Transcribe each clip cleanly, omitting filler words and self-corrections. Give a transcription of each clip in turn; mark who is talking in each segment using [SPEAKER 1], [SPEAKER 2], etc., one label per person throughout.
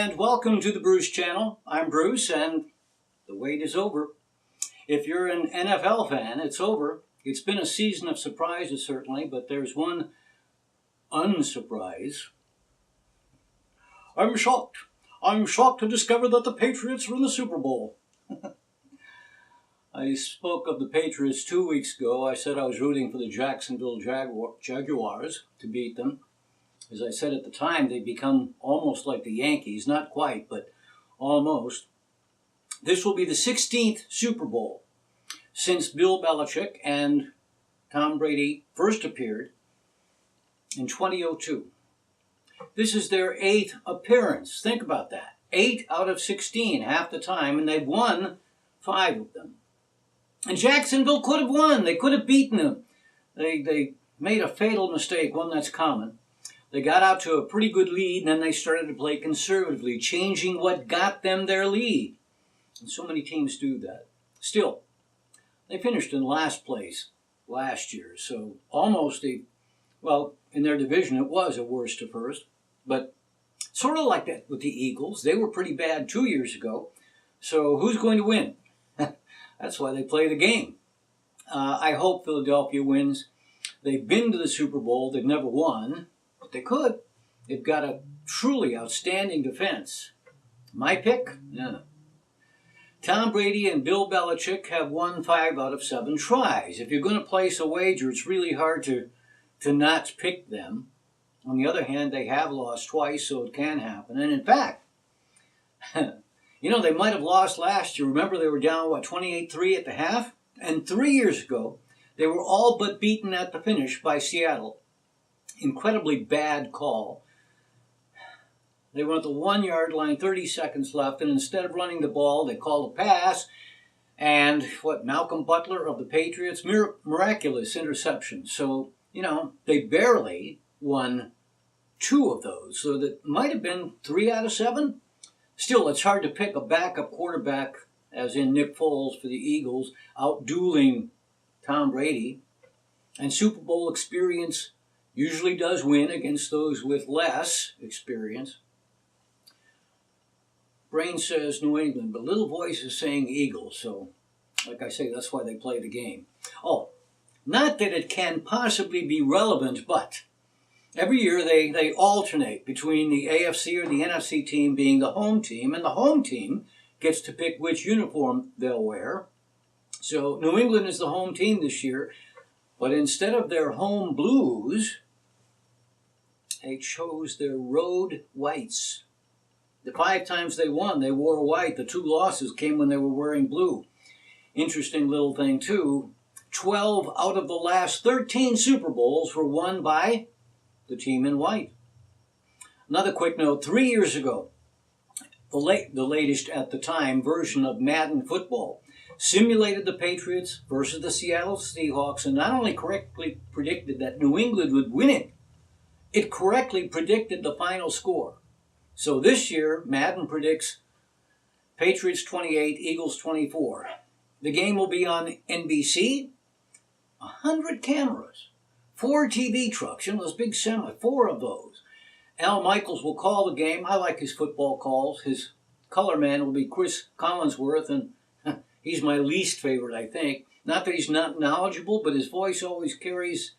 [SPEAKER 1] and welcome to the Bruce Channel. I'm Bruce, and the wait is over. If you're an NFL fan, it's over. It's been a season of surprises, certainly, but there's one unsurprise. I'm shocked. I'm shocked to discover that the Patriots are in the Super Bowl. I spoke of the Patriots 2 weeks ago. I said I was rooting for the Jacksonville Jaguars to beat them. As I said at the time, they've become almost like the Yankees. Not quite, but almost. This will be the 16th Super Bowl since Bill Belichick and Tom Brady first appeared in 2002. This is their 8th appearance. Think about that. 8 out of 16, half the time, and they've won 5 of them. And Jacksonville could have won. They could have beaten them. They made a fatal mistake, one that's common. They got out to a pretty good lead, and then they started to play conservatively, changing what got them their lead. And so many teams do that. Still, they finished in last place last year, so almost in their division it was a worst to first, but sort of like that with the Eagles. They were pretty bad 2 years ago, so who's going to win? That's why they play the game. I hope Philadelphia wins. They've been to the Super Bowl. They've never won. But they could. They've got a truly outstanding defense. My pick? No. Tom Brady and Bill Belichick have won 5 out of 7 tries. If you're going to place a wager, it's really hard to not pick them. On the other hand, they have lost twice, so it can happen. And in fact, they might have lost last year. Remember, they were down, 28-3 at the half? And 3 years ago, they were all but beaten at the finish by Seattle. Incredibly bad call. They went at the 1-yard line, 30 seconds left, and instead of running the ball, they called a pass. And Malcolm Butler of the Patriots, miraculous interception. So, they barely won 2 of those. So that might have been 3 out of 7. Still, it's hard to pick a backup quarterback, as in Nick Foles for the Eagles, out-dueling Tom Brady. And Super Bowl experience usually does win against those with less experience. Brain says New England, but little voice is saying Eagles. So, like I say, that's why they play the game. Oh, not that it can possibly be relevant, but every year they alternate between the AFC or the NFC team being the home team, and the home team gets to pick which uniform they'll wear. So New England is the home team this year, but instead of their home blues, they chose their road whites. The 5 times they won, they wore white. The 2 losses came when they were wearing blue. Interesting little thing, too. 12 out of the last 13 Super Bowls were won by the team in white. Another quick note, 3 years ago, the latest at the time version of Madden Football simulated the Patriots versus the Seattle Seahawks and not only correctly predicted that New England would win it correctly predicted the final score. So this year, Madden predicts Patriots 28, Eagles 24. The game will be on NBC, 100 cameras, 4 TV trucks, those big 4 of those. Al Michaels will call the game. I like his football calls. His color man will be Chris Collinsworth, and he's my least favorite, I think. Not that he's not knowledgeable, but his voice always carries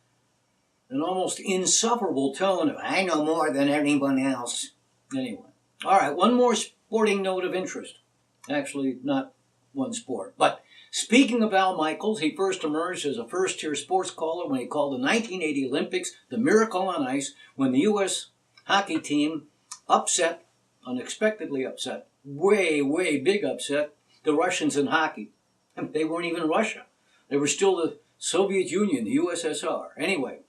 [SPEAKER 1] an almost insufferable tone of, I know more than anyone else. Anyway. All right, one more sporting note of interest. Actually, not one sport. But speaking of Al Michaels, he first emerged as a first-tier sports caller when he called the 1980 Olympics the Miracle on Ice, when the U.S. hockey team unexpectedly upset, way big upset, the Russians in hockey. They weren't even Russia. They were still the Soviet Union, the USSR. Anyway,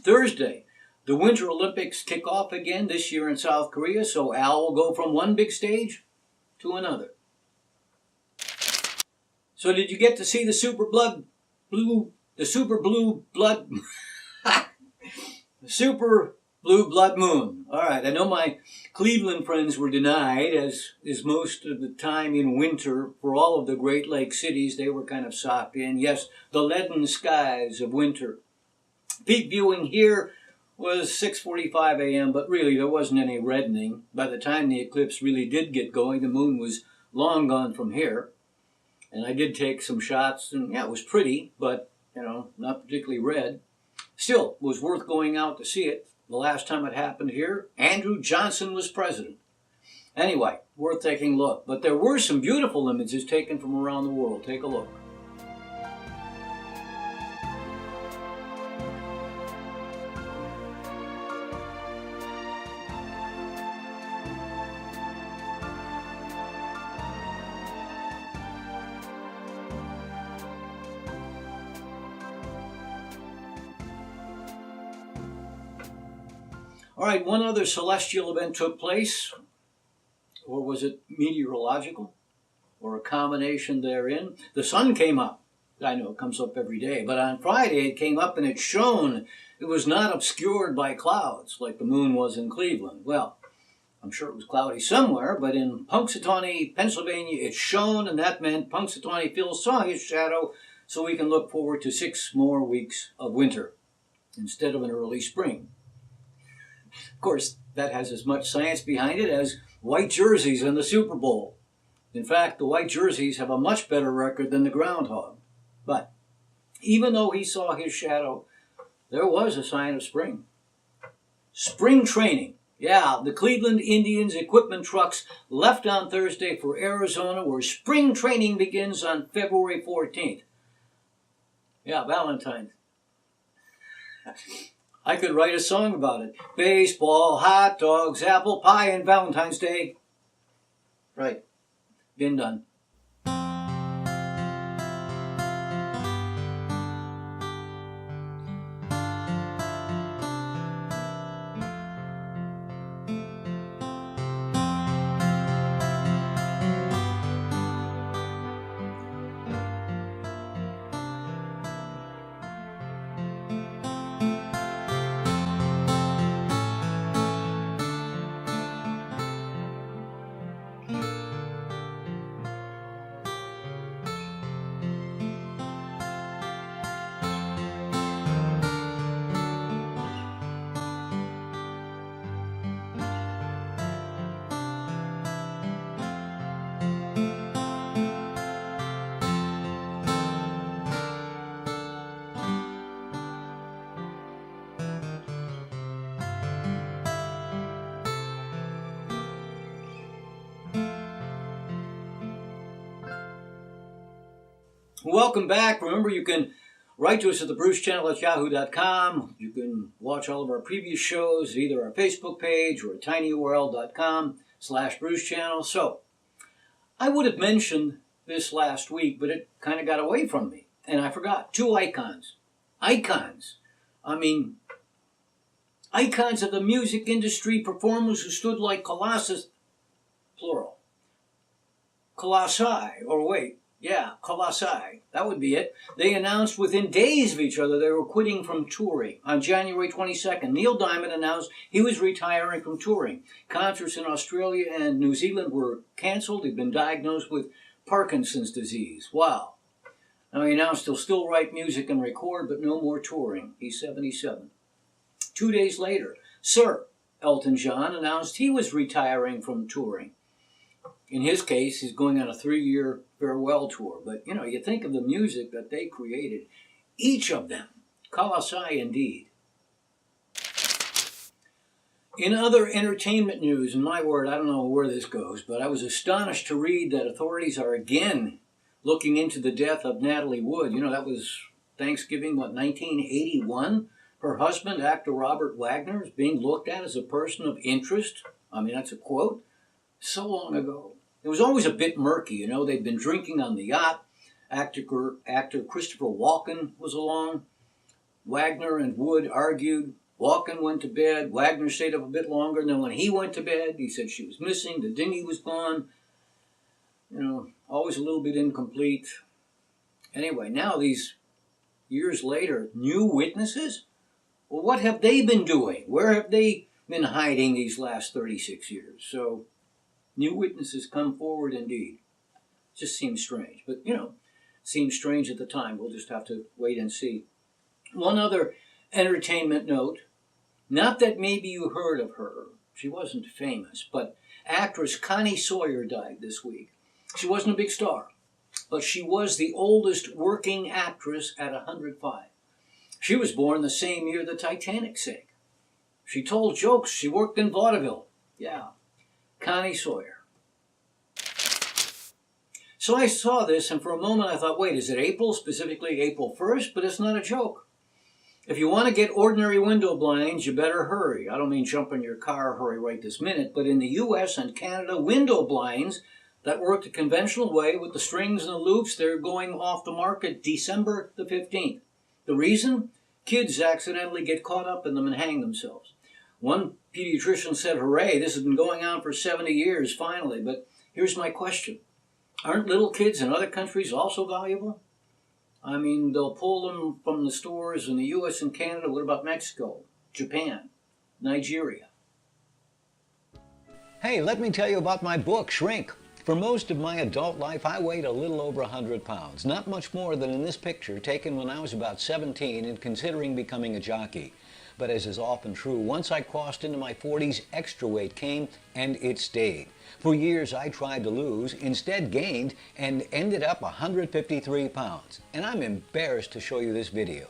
[SPEAKER 1] Thursday, the Winter Olympics kick off again this year in South Korea, so Al will go from one big stage to another. So did you get to see the Super Blue Blood Moon? All right, I know my Cleveland friends were denied, as is most of the time in winter for all of the Great Lakes cities. They were kind of socked in. Yes, the leaden skies of winter. Peak viewing here was 6:45 a.m., but really there wasn't any reddening. By the time the eclipse really did get going, the moon was long gone from here. And I did take some shots, and yeah, it was pretty, but, not particularly red. Still, it was worth going out to see it. The last time it happened here, Andrew Johnson was president. Anyway, worth taking a look. But there were some beautiful images taken from around the world. Take a look. All right, one other celestial event took place, or was it meteorological, or a combination therein? The sun came up. I know it comes up every day, but on Friday it came up and it shone. It was not obscured by clouds like the moon was in Cleveland. Well, I'm sure it was cloudy somewhere, but in Punxsutawney, Pennsylvania, it shone, and that meant Punxsutawney Phil saw his shadow, so we can look forward to 6 more weeks of winter instead of an early spring. Of course, that has as much science behind it as white jerseys in the Super Bowl. In fact, the white jerseys have a much better record than the groundhog. But even though he saw his shadow, there was a sign of spring. Spring training. Yeah, the Cleveland Indians equipment trucks left on Thursday for Arizona, where spring training begins on February 14th. Yeah, Valentine's. I could write a song about it. Baseball, hot dogs, apple pie, and Valentine's Day. Right. Been done. Welcome back. Remember, you can write to us at thebrucechannel@yahoo.com. You can watch all of our previous shows at either our Facebook page or at tinyurl.com/brucechannel. So, I would have mentioned this last week, but it kind of got away from me. And I forgot. 2 icons. Icons. I mean, icons of the music industry, performers who stood like Colossus, plural. Colossi, or wait. Yeah, Colossi. That would be it. They announced within days of each other they were quitting from touring. On January 22nd, Neil Diamond announced he was retiring from touring. Concerts in Australia and New Zealand were canceled. He'd been diagnosed with Parkinson's disease. Wow. Now he announced he'll still write music and record, but no more touring. He's 77. 2 days later, Sir Elton John announced he was retiring from touring. In his case, he's going on a 3-year farewell tour. But, you think of the music that they created. Each of them. Colossi indeed. In other entertainment news, and my word, I don't know where this goes, but I was astonished to read that authorities are again looking into the death of Natalie Wood. That was Thanksgiving, 1981? Her husband, actor Robert Wagner, is being looked at as a person of interest. I mean, that's a quote. So long ago. It was always a bit murky, They'd been drinking on the yacht. Actor Christopher Walken was along. Wagner and Wood argued. Walken went to bed. Wagner stayed up a bit longer. And then when he went to bed, he said she was missing. The dinghy was gone. Always a little bit incomplete. Anyway, now these years later, new witnesses? Well, what have they been doing? Where have they been hiding these last 36 years? So, new witnesses come forward indeed. Just seems strange. But, seems strange at the time. We'll just have to wait and see. One other entertainment note. Not that maybe you heard of her. She wasn't famous, but actress Connie Sawyer died this week. She wasn't a big star, but she was the oldest working actress at 105. She was born the same year the Titanic sank. She told jokes. She worked in vaudeville. Yeah, Connie Sawyer. So I saw this, and for a moment I thought, wait, is it April, specifically April 1st? But it's not a joke. If you want to get ordinary window blinds, you better hurry. I don't mean jump in your car, hurry right this minute, but in the U.S. and Canada, window blinds that work the conventional way with the strings and the loops, they're going off the market December the 15th. The reason? Kids accidentally get caught up in them and hang themselves. One pediatrician said, hooray, this has been going on for 70 years, finally. But here's my question. Aren't little kids in other countries also valuable? I mean, they'll pull them from the stores in the U.S. and Canada. What about Mexico, Japan, Nigeria?
[SPEAKER 2] Hey, let me tell you about my book, Shrink. For most of my adult life, I weighed a little over 100 pounds. Not much more than in this picture taken when I was about 17 and considering becoming a jockey. But as is often true, once I crossed into my 40s, extra weight came, and it stayed. For years, I tried to lose, instead gained, and ended up 153 pounds. And I'm embarrassed to show you this video.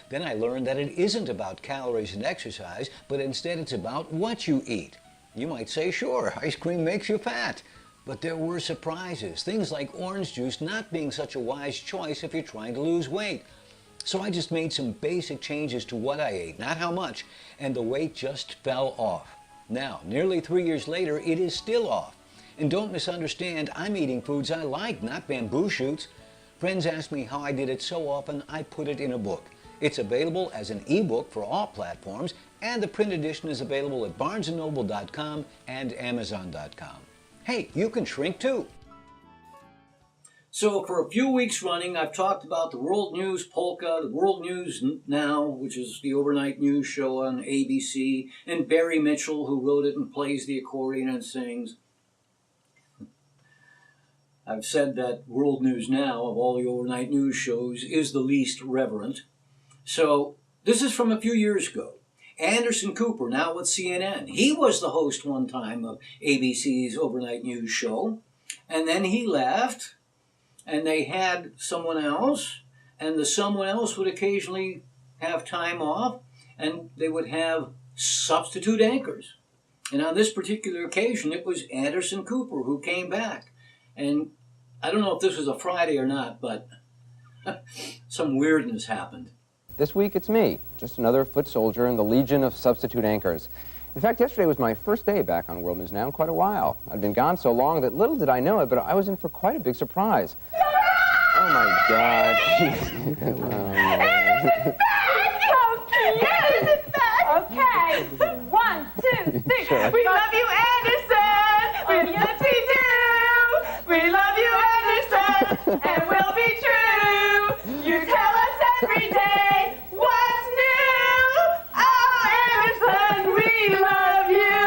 [SPEAKER 2] Then I learned that it isn't about calories and exercise, but instead it's about what you eat. You might say, sure, ice cream makes you fat. But there were surprises, things like orange juice not being such a wise choice if you're trying to lose weight. So I just made some basic changes to what I ate, not how much, and the weight just fell off. Now, nearly 3 years later, it is still off. And don't misunderstand, I'm eating foods I like, not bamboo shoots. Friends ask me how I did it so often, I put it in a book. It's available as an ebook for all platforms, and the print edition is available at barnesandnoble.com and amazon.com. Hey, you can shrink too.
[SPEAKER 1] So for a few weeks running, I've talked about the World News Polka, the World News Now, which is the overnight news show on ABC, and Barry Mitchell, who wrote it and plays the accordion and sings. I've said that World News Now, of all the overnight news shows, is the least reverent. So this is from a few years ago. Anderson Cooper, now with CNN. He was the host one time of ABC's overnight news show, and then he left. And they had someone else, and the someone else would occasionally have time off, and they would have substitute anchors. And on this particular occasion, it was Anderson Cooper who came back. And I don't know if this was a Friday or not, but some weirdness happened.
[SPEAKER 3] This week it's me, just another foot soldier in the legion of substitute anchors. In fact, yesterday was my first day back on World News Now in quite a while. I'd been gone so long that little did I know it, but I was in for quite a big surprise. Oh my God.
[SPEAKER 4] Okay, 1, 2, 3.
[SPEAKER 3] Sure.
[SPEAKER 4] We love you, Anderson. Yes, we do. We love you, Anderson, and we'll be true. You tell us every day what's new. Oh, Anderson, we love you.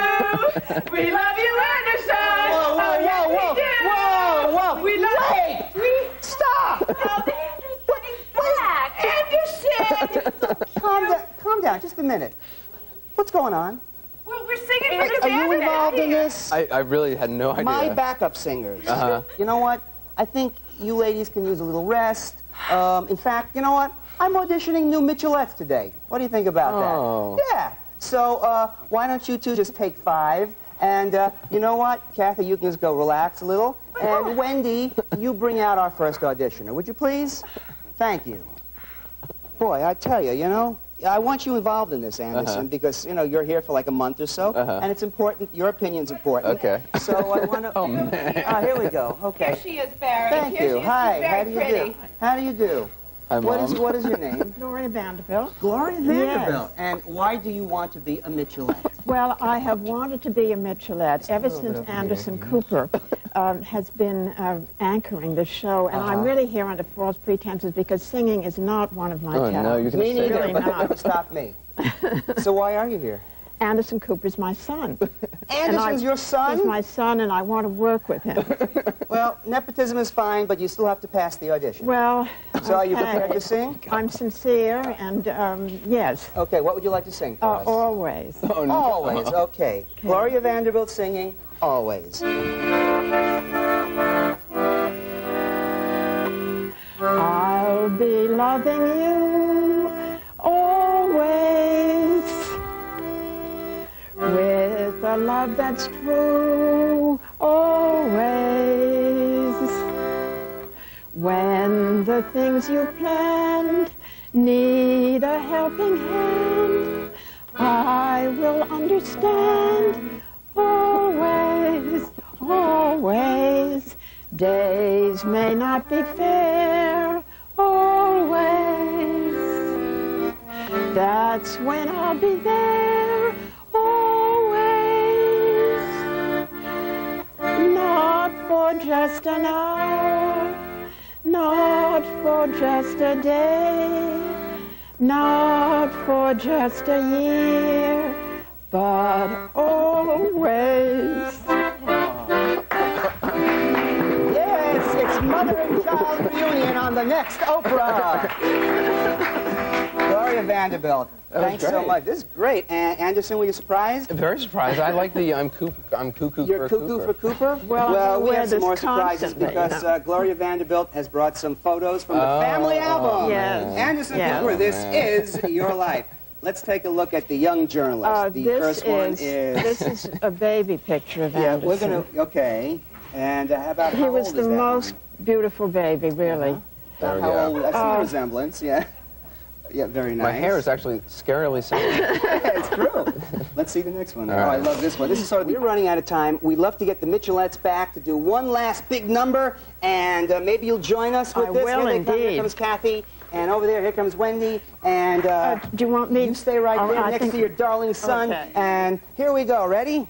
[SPEAKER 4] We love you, Anderson.
[SPEAKER 3] Whoa, whoa,
[SPEAKER 4] Oh, yes,
[SPEAKER 3] whoa,
[SPEAKER 4] we do.
[SPEAKER 3] whoa, whoa.
[SPEAKER 4] We love
[SPEAKER 3] Wait.
[SPEAKER 4] you.
[SPEAKER 3] Stop!
[SPEAKER 4] Oh, Anderson is back. Anderson.
[SPEAKER 5] Calm down, just a minute. What's going on?
[SPEAKER 4] We're singing for this
[SPEAKER 5] Are you
[SPEAKER 4] Anderson
[SPEAKER 5] involved in
[SPEAKER 4] here.
[SPEAKER 5] this?
[SPEAKER 3] I really had no idea.
[SPEAKER 5] My backup singers.
[SPEAKER 3] Uh-huh.
[SPEAKER 5] You know what? I think you ladies can use a little rest. In fact, you know what? I'm auditioning new Mitchellettes today. What do you think about
[SPEAKER 3] Oh.
[SPEAKER 5] that? Yeah. So why don't you two just take 5? And you know what? Kathy, you can just go relax a little. And Wendy, you bring out our first auditioner, would you please? Thank you. Boy, I tell you, you know, I want you involved in this, Anderson, because, you know, you're here for like a month or so, and it's important. Your opinion's important.
[SPEAKER 3] Okay.
[SPEAKER 5] So I want to...
[SPEAKER 3] Oh, man.
[SPEAKER 5] Here we go. Okay.
[SPEAKER 4] Here she is, Barry.
[SPEAKER 5] Thank
[SPEAKER 4] Here
[SPEAKER 5] you.
[SPEAKER 4] She is.
[SPEAKER 5] Hi.
[SPEAKER 4] She's very
[SPEAKER 5] How do you
[SPEAKER 4] pretty.
[SPEAKER 5] do? How do you do?
[SPEAKER 3] Hi, Mom.
[SPEAKER 5] What is your name?
[SPEAKER 6] Gloria Vanderbilt.
[SPEAKER 5] Gloria Vanderbilt. And why do you want to be a Mitchellette?
[SPEAKER 6] Well, I have wanted to be a Mitchellette ever since Anderson Cooper has been anchoring the show, and I'm really here under false pretenses because singing is not one of my
[SPEAKER 3] Oh,
[SPEAKER 6] talents.
[SPEAKER 3] no, you're going
[SPEAKER 5] Me
[SPEAKER 3] to say
[SPEAKER 5] neither,
[SPEAKER 6] Really
[SPEAKER 5] but it
[SPEAKER 6] not.
[SPEAKER 5] never stopped me. So why are you here?
[SPEAKER 6] Anderson Cooper's my son.
[SPEAKER 5] Anderson's your son?
[SPEAKER 6] He's my son, and I want to work with him.
[SPEAKER 5] Well, nepotism is fine, but you still have to pass the audition.
[SPEAKER 6] Well,
[SPEAKER 5] So are you
[SPEAKER 6] okay.
[SPEAKER 5] prepared to sing?
[SPEAKER 6] I'm sincere, and yes,
[SPEAKER 5] Okay, what would you like to sing for us?
[SPEAKER 6] always.
[SPEAKER 5] Always, okay. Gloria Vanderbilt singing Always.
[SPEAKER 6] I'll be loving you always with a love that's true always. When the things you planned need a helping hand, I will understand always, always. Days may not be fair always. That's when I'll be there always. Not for just an hour, not for just a day, not for just a year, but always.
[SPEAKER 5] Yes, it's mother and child reunion on the next Oprah. Gloria Vanderbilt,
[SPEAKER 3] was
[SPEAKER 5] thanks so
[SPEAKER 3] great.
[SPEAKER 5] much. This is great. Anderson, were you surprised?
[SPEAKER 3] Very surprised. I like the I'm cuckoo
[SPEAKER 5] You're
[SPEAKER 3] for
[SPEAKER 5] cuckoo
[SPEAKER 3] Cooper.
[SPEAKER 5] for Cooper?
[SPEAKER 6] Well,
[SPEAKER 5] we
[SPEAKER 6] wear
[SPEAKER 5] have some
[SPEAKER 6] this
[SPEAKER 5] more surprises
[SPEAKER 6] constantly,
[SPEAKER 5] because
[SPEAKER 6] you know.
[SPEAKER 5] Gloria Vanderbilt has brought some photos from the family album.
[SPEAKER 6] Yes.
[SPEAKER 5] Anderson
[SPEAKER 6] Yes.
[SPEAKER 5] Cooper, this is your life. Let's take a look at the young journalist. The
[SPEAKER 6] This
[SPEAKER 5] first one is...
[SPEAKER 6] this is a baby picture of
[SPEAKER 5] Yeah,
[SPEAKER 6] Anderson.
[SPEAKER 5] we're going to... Okay. And how about
[SPEAKER 6] He
[SPEAKER 5] how
[SPEAKER 6] was
[SPEAKER 5] old
[SPEAKER 6] the
[SPEAKER 5] is that
[SPEAKER 6] most beautiful baby, really.
[SPEAKER 3] There we
[SPEAKER 5] How
[SPEAKER 3] go.
[SPEAKER 5] old? I see the resemblance, yeah. Yeah, very nice.
[SPEAKER 3] My hair is actually scarily similar.
[SPEAKER 5] It's true. Let's see the next one.
[SPEAKER 3] All
[SPEAKER 5] Oh, I
[SPEAKER 3] right.
[SPEAKER 5] love this one. This is sort of... We're running out of time. We'd love to get the Michelettes back to do one last big number, and maybe you'll join us with
[SPEAKER 6] I
[SPEAKER 5] this.
[SPEAKER 6] will
[SPEAKER 5] Here they come. Here
[SPEAKER 6] indeed.
[SPEAKER 5] comes Kathy, and over there, here comes Wendy, and
[SPEAKER 6] Do you want me?
[SPEAKER 5] you stay right
[SPEAKER 6] Oh,
[SPEAKER 5] there
[SPEAKER 6] I
[SPEAKER 5] next
[SPEAKER 6] think-
[SPEAKER 5] to your darling son,
[SPEAKER 6] Okay.
[SPEAKER 5] and here we go. Ready?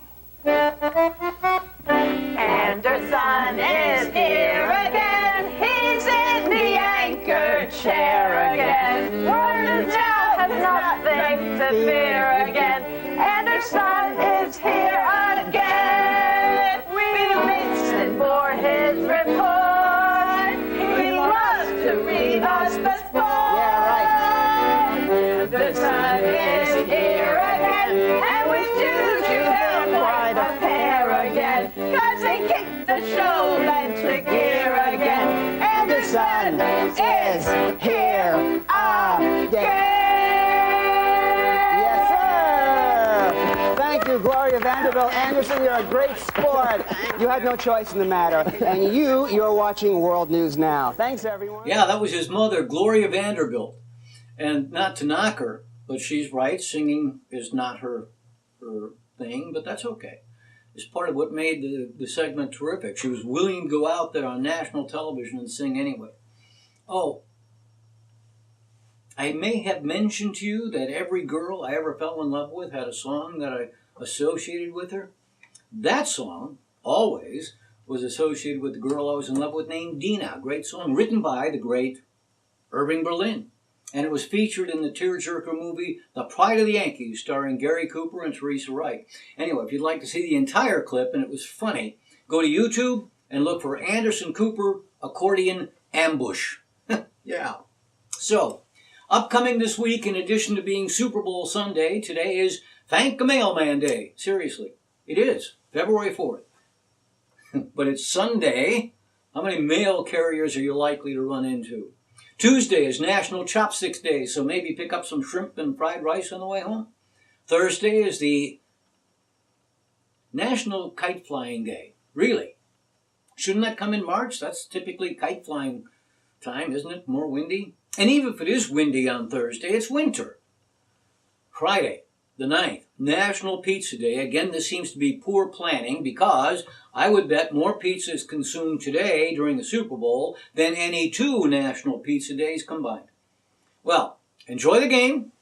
[SPEAKER 4] Anderson is here again. He's in the anchor chair again. World now has nothing to fear again. Anderson is here again. We listen for his report. He loves to read us the sport.
[SPEAKER 5] Yeah,
[SPEAKER 4] Anderson is here again. And with Juju they'll quite a pair again. 'Cause they kicked the show into gear again. Anderson is here again.
[SPEAKER 5] Yes, sir. Thank you, Gloria Vanderbilt. Anderson, you're a great sport. You had no choice in the matter. And you're watching World News Now. Thanks, everyone.
[SPEAKER 1] Yeah, that was his mother, Gloria Vanderbilt. And not to knock her, but she's right. Singing is not her thing, but that's okay. It's part of what made the segment terrific. She was willing to go out there on national television and sing anyway. Oh, I may have mentioned to you that every girl I ever fell in love with had a song that I associated with her. That song, Always, was associated with the girl I was in love with named Dina. A great song written by the great Irving Berlin. And it was featured in the tearjerker movie The Pride of the Yankees, starring Gary Cooper and Teresa Wright. Anyway, if you'd like to see the entire clip, and it was funny, go to YouTube and look for Anderson Cooper Accordion Ambush. Yeah. So, upcoming this week, in addition to being Super Bowl Sunday, today is Thank a Mailman Day. Seriously, it is, February 4th. But it's Sunday. How many mail carriers are you likely to run into? Tuesday is National Chopsticks Day, so maybe pick up some shrimp and fried rice on the way home. Thursday is the National Kite Flying Day. Really? Shouldn't that come in March? That's typically kite flying time, isn't it? More windy? And even if it is windy on Thursday, it's winter. Friday, the 9th, National Pizza Day. Again, this seems to be poor planning because I would bet more pizza is consumed today during the Super Bowl than any two National Pizza Days combined. Well, enjoy the game.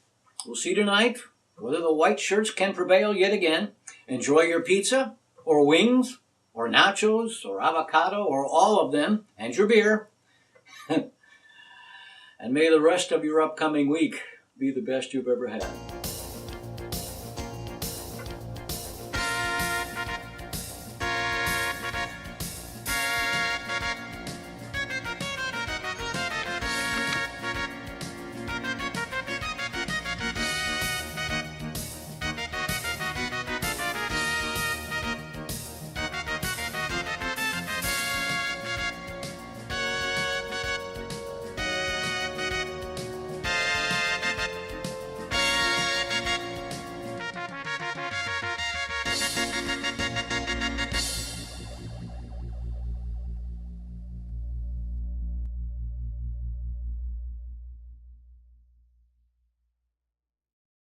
[SPEAKER 1] We'll see tonight whether the white shirts can prevail yet again. Enjoy your pizza, or wings, or nachos, or avocado, or all of them, and your beer. And may the rest of your upcoming week be the best you've ever had.